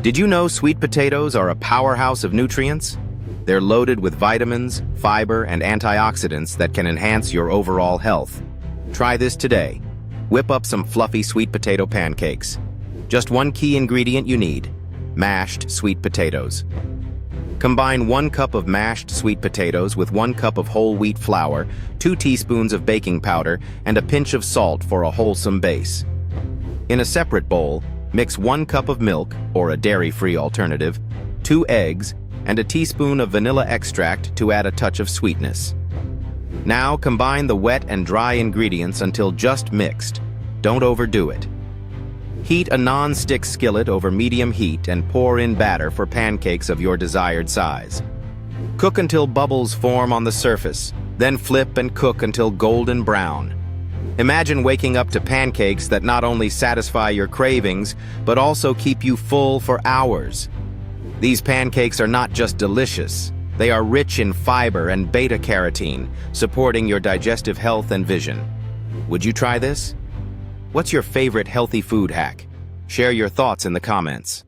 Did you know sweet potatoes are a powerhouse of nutrients? They're loaded with vitamins, fiber, and antioxidants that can enhance your overall health. Try this today. Whip up some fluffy sweet potato pancakes. Just one key ingredient you need: mashed sweet potatoes. Combine 1 cup of mashed sweet potatoes with 1 cup of whole wheat flour, 2 teaspoons of baking powder, and a pinch of salt for a wholesome base. In a separate bowl, mix 1 cup of milk, or a dairy-free alternative, 2 eggs, and a teaspoon of vanilla extract to add a touch of sweetness. Now combine the wet and dry ingredients until just mixed. Don't overdo it. Heat a non-stick skillet over medium heat and pour in batter for pancakes of your desired size. Cook until bubbles form on the surface, then flip and cook until golden brown. Imagine waking up to pancakes that not only satisfy your cravings, but also keep you full for hours. These pancakes are not just delicious, they are rich in fiber and beta-carotene, supporting your digestive health and vision. Would you try this? What's your favorite healthy food hack? Share your thoughts in the comments.